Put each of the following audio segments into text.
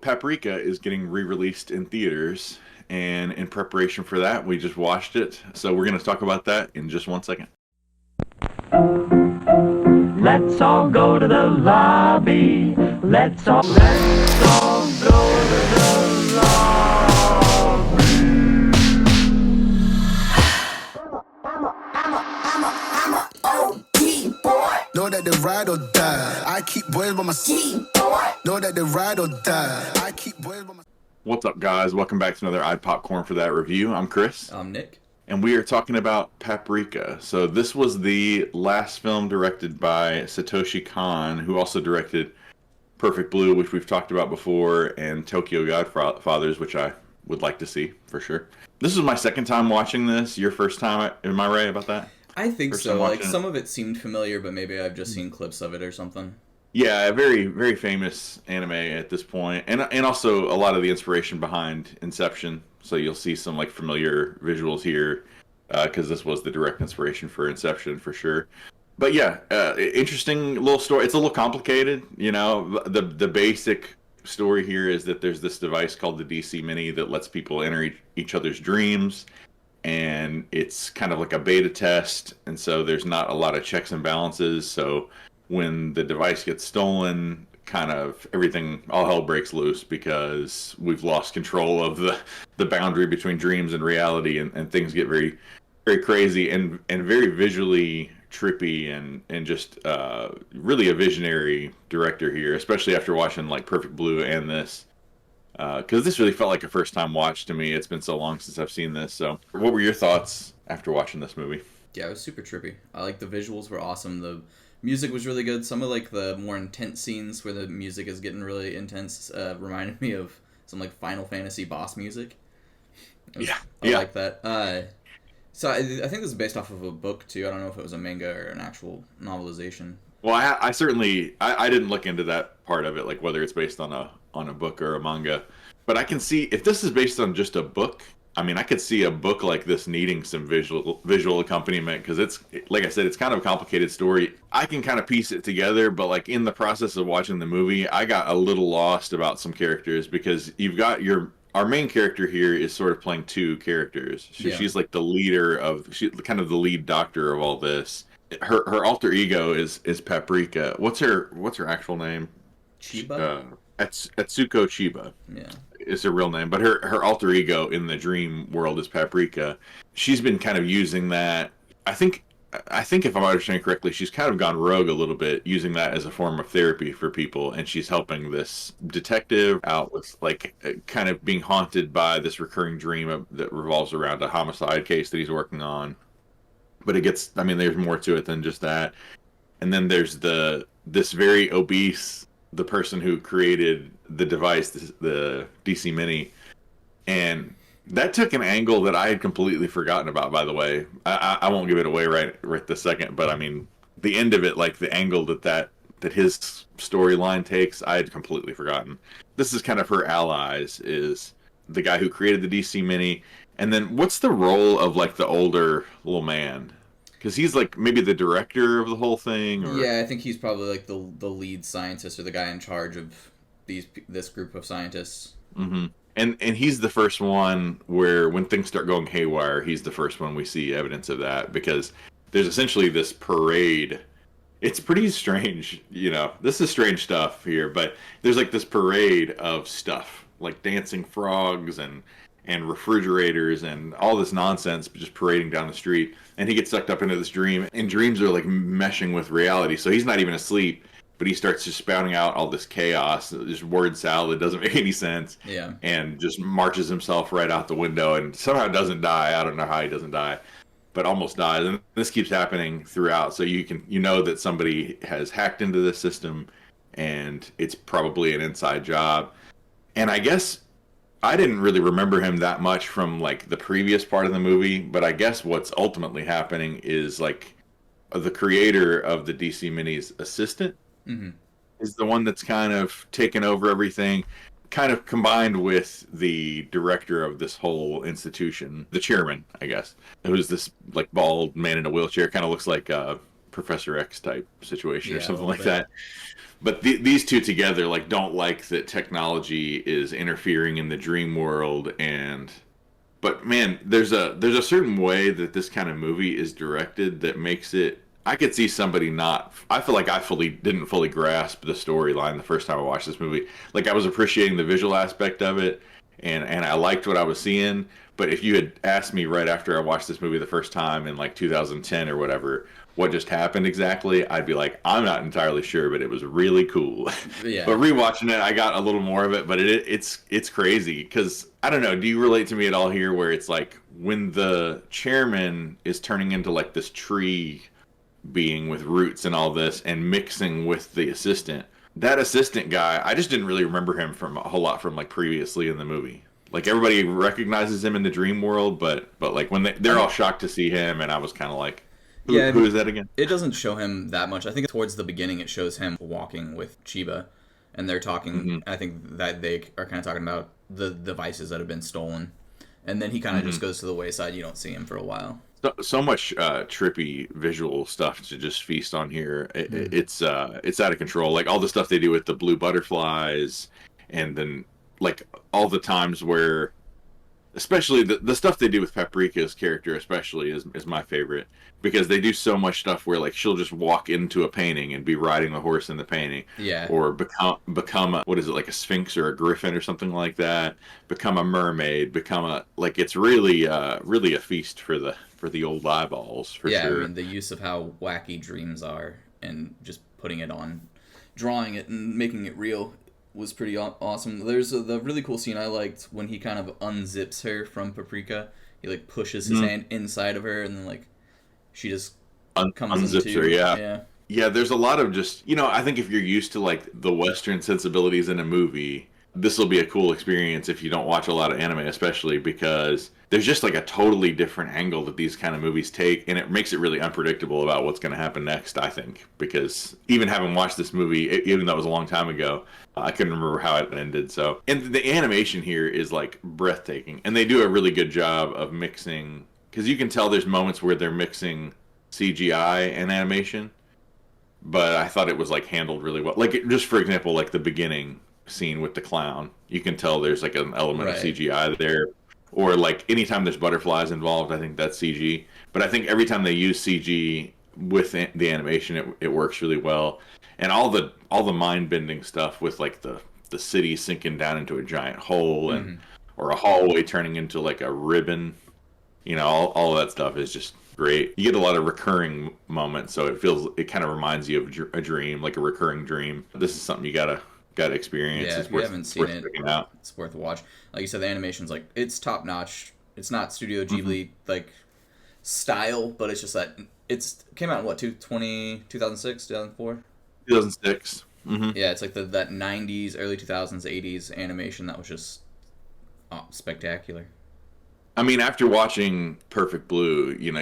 Paprika is getting re-released in theaters, and in preparation for that, we just watched it. So we're going to talk about that in just 1 second. Let's all go to the lobby. Let's all go to the lobby. OG boy. Know that they ride or die. I keep boys by my side. Know that they ride or die. I keep boys by my. What's up, guys? Welcome back to another iPopcorn for that review. I'm Chris. I'm Nick. And we are talking about Paprika. So this was the last film directed by Satoshi Kon, who also directed Perfect Blue, which we've talked about before, and Tokyo Godfathers, which I would like to see for sure. This is my second time watching this. Your first time, am I right about that? I think First so. time Like watching it? some of it seemed familiar, but maybe I've just seen clips of it or something. Yeah, a very, very famous anime at this point, and also a lot of the inspiration behind Inception. So you'll see some like familiar visuals here, because this was the direct inspiration for Inception for sure. But yeah, interesting little story. It's a little complicated, you know. The basic story here is that there's this device called the DC Mini that lets people enter each other's dreams, and it's kind of like a beta test, and so there's not a lot of checks and balances. So when the device gets stolen, kind of everything, all hell breaks loose because we've lost control of the boundary between dreams and reality, and things get very, very crazy and very visually trippy, and just really a visionary director here, especially after watching like Perfect Blue and this. Because this really felt like a first time watch to me. It's been so long since I've seen this. So, what were your thoughts after watching this movie? Yeah, it was super trippy. I like the visuals were awesome. The music was really good. Some of like the more intense scenes where the music is getting really intense reminded me of some like Final Fantasy boss music. I like that. So I think this is based off of a book too. I don't know if it was a manga or an actual novelization. Well, I certainly I didn't look into that part of it, like whether it's based on a book or a manga. But I can see if this is based on just a book. I mean, I could see a book like this needing some visual accompaniment because it's, like I said, it's kind of a complicated story. I can kind of piece it together, but like in the process of watching the movie, I got a little lost about some characters because you've got our main character here is sort of playing two characters. She's like the leader kind of the lead doctor of all this. Her alter ego is Paprika. What's her actual name? Chiba? Atsuko Chiba. Yeah. Is her real name, but her alter ego in the dream world is Paprika. She's been kind of using that. I think if I'm understanding correctly, she's kind of gone rogue a little bit, using that as a form of therapy for people, and she's helping this detective out with like kind of being haunted by this recurring dream that revolves around a homicide case that he's working on. But there's more to it than just that. And then there's this very obese, the person who created the device, the DC Mini, and that took an angle that I had completely forgotten about. By the way, I won't give it away right this second, but I mean the end of it, like the angle that his storyline takes, I had completely forgotten. This is kind of her allies, is the guy who created the DC Mini, and then what's the role of like the older little man? Because he's like maybe the director of the whole thing. Or... Yeah, I think he's probably like the lead scientist or the guy in charge of this group of scientists. Mm-hmm. And he's the first one where when things start going haywire, he's the first one we see evidence of that, because there's essentially this parade. It's pretty strange, you know. This is strange stuff here, but there's like this parade of stuff, like dancing frogs and refrigerators and all this nonsense just parading down the street, and he gets sucked up into this dream, and dreams are like meshing with reality, so he's not even asleep, but he starts just spouting out all this chaos, just word salad, doesn't make any sense. Yeah. And just marches himself right out the window and somehow doesn't die. I don't know how he doesn't die, but almost dies. And this keeps happening throughout, so you know that somebody has hacked into the system, and it's probably an inside job. And I guess I didn't really remember him that much from like the previous part of the movie, but I guess what's ultimately happening is like the creator of the DC Mini's assistant is the one that's kind of taken over everything, kind of combined with the director of this whole institution, the chairman, I guess, who's this like bald man in a wheelchair, kind of looks like Professor X type situation or Yeah, a something little like bit. that. But these two together, like, don't like that technology is interfering in the dream world. And but man, there's a certain way that this kind of movie is directed that makes it. I could see somebody not. I feel like I fully didn't fully grasp the storyline the first time I watched this movie. Like, I was appreciating the visual aspect of it, and I liked what I was seeing. But if you had asked me right after I watched this movie the first time in like 2010 or whatever, what just happened exactly, I'd be like, I'm not entirely sure, but it was really cool. Yeah. But rewatching it, I got a little more of it. But it's crazy because I don't know. Do you relate to me at all here, where it's like when the chairman is turning into like this tree being with roots and all this, and mixing with the assistant? That assistant guy, I just didn't really remember him from a whole lot from like previously in the movie. Like, everybody recognizes him in the dream world, but like when I they're all mean, shocked to see him, and I was kind of like, yeah, who is that again? it doesn't show him that much. I think towards the beginning it shows him walking with Chiba, and they're talking. Hmm. I think that they are kind of talking about the devices that have been stolen, and then he kind of Hmm. just goes to the wayside. You don't see him for a while. So much trippy visual stuff to just feast on here. It's out of control. Like, all the stuff they do with the blue butterflies, and then like all the times where, especially the stuff they do with Paprika's character, especially is my favorite, because they do so much stuff where like she'll just walk into a painting and be riding the horse in the painting, Yeah, or become a, what is it, like a sphinx or a griffin or something like that, become a mermaid, become a, like, it's really really a feast for the old eyeballs for yeah. I sure. mean, the use of how wacky dreams are, and just putting it on, drawing it and making it real was pretty awesome. There's the really cool scene I liked when he kind of unzips her from Paprika. He like pushes his Mhm. hand inside of her, and then like she just comes Unzips her, into. yeah. Yeah. Yeah, there's a lot of just, I think if you're used to like the Western sensibilities in a movie, this will be a cool experience if you don't watch a lot of anime, especially because there's just like a totally different angle that these kind of movies take, and it makes it really unpredictable about what's going to happen next, I think. Because even having watched this movie, even though it was a long time ago, I couldn't remember how it ended. So, and the animation here is like breathtaking, and they do a really good job of mixing, because you can tell there's moments where they're mixing CGI and animation, but I thought it was like handled really well. Like, just for example, like the beginning scene with the clown, you can tell there's like an element of Right. CGI there. Or like anytime there's butterflies involved, I think that's CG. But I think every time they use CG with the animation, it works really well. And all the mind bending stuff with like the city sinking down into a giant hole, and Hmm. or a hallway turning into like a ribbon, all of that stuff is just great. You get a lot of recurring moments, so it kind of reminds you of a dream, like a recurring dream. This is something you gotta experience. Yeah. It's If you worth haven't it's seen worth it, checking out. it's worth a watch. Like you said, the animation's like it's top notch. It's not Studio Hmm. Ghibli like style, but it's just that it's came out in what 2006, 2004. 2006. Hmm. Yeah, it's like that 90s, early 2000s, 80s animation that was just spectacular. I mean, after watching Perfect Blue, you know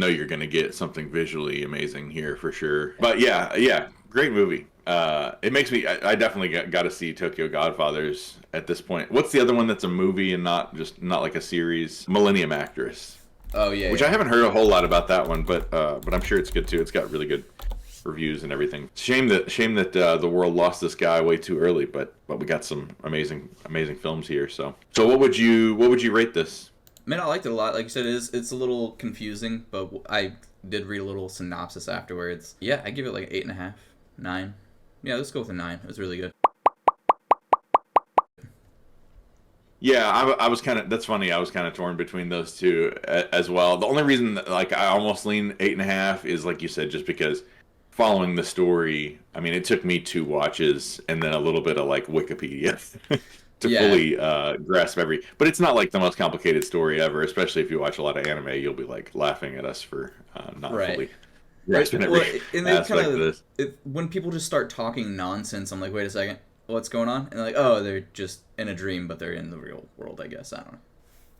you're gonna get something visually amazing here for sure. But yeah, yeah, great movie. It makes me. I definitely got to see Tokyo Godfathers at this point. What's the other one that's a movie and not like a series? Millennium Actress, Oh yeah, which yeah. I haven't heard a whole lot about that one, but I'm sure it's good too. It's got really good reviews and everything. Shame that the world lost this guy way too early, but we got some amazing films here. So what would you rate this? Man, I liked it a lot. Like you said, it's a little confusing, but I did read a little synopsis afterwards. Yeah, I give it like 8.5, 9. Yeah, let's go with a 9. It was really good. Yeah, I was kind of. That's funny. I was kind of torn between those two as well. The only reason that, like, I almost lean 8.5 is like you said, just because following the story. I mean, it took me 2 watches and then a little bit of like Wikipedia to Yeah, fully grasp every. But it's not like the most complicated story ever. Especially if you watch a lot of anime, you'll be like laughing at us for not right. fully grasping Well, every and they kind aspect of this. of when people just start talking nonsense, I'm like, wait a second, what's going on? And they're like, oh, they're just in a dream, but they're in the real world, I guess. I don't know.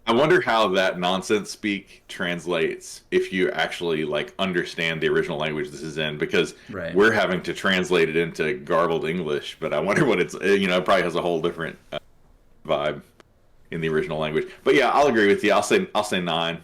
I wonder how that nonsense speak translates if you actually like understand the original language this is in, because Right. we're having to translate it into garbled English. But I wonder what it's, it probably has a whole different vibe in the original language. But yeah, I'll agree with you. I'll say 9.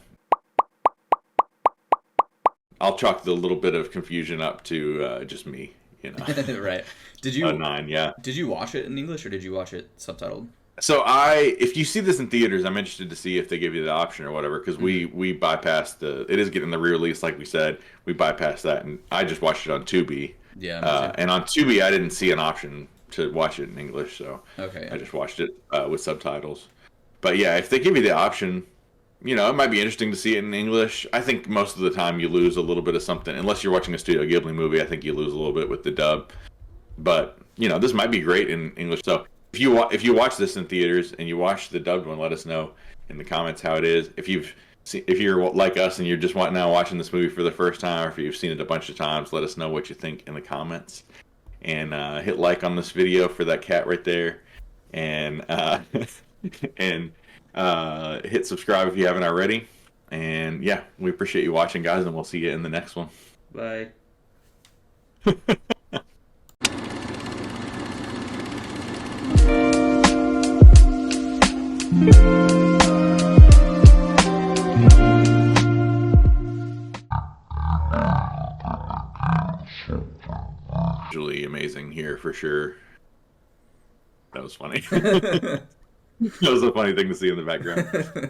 I'll chalk the little bit of confusion up to just me, you know. Right. Did you 9, yeah. did you watch it in English or did you watch it subtitled? So if you see this in theaters, I'm interested to see if they give you the option or whatever, because we bypassed it is getting the re-release, like we said. We bypassed that, and I just watched it on Tubi. Yeah. Me too. And on Tubi, I didn't see an option to watch it in English, so Okay. I just watched it with subtitles. But yeah, if they give you the option, you know, it might be interesting to see it in English. I think most of the time you lose a little bit of something, unless you're watching a Studio Ghibli movie. I think you lose a little bit with the dub. But you know, this might be great in English. So if you watch this in theaters and you watch the dubbed one, let us know in the comments how it is. If you're like us and you're just now watching this movie for the first time, or if you've seen it a bunch of times, let us know what you think in the comments. And hit like on this video for that cat right there, and and hit subscribe if you haven't already. And yeah, we appreciate you watching, guys, and we'll see you in the next one. Bye. Visually amazing here for sure. That was funny. That was a funny thing to see in the background.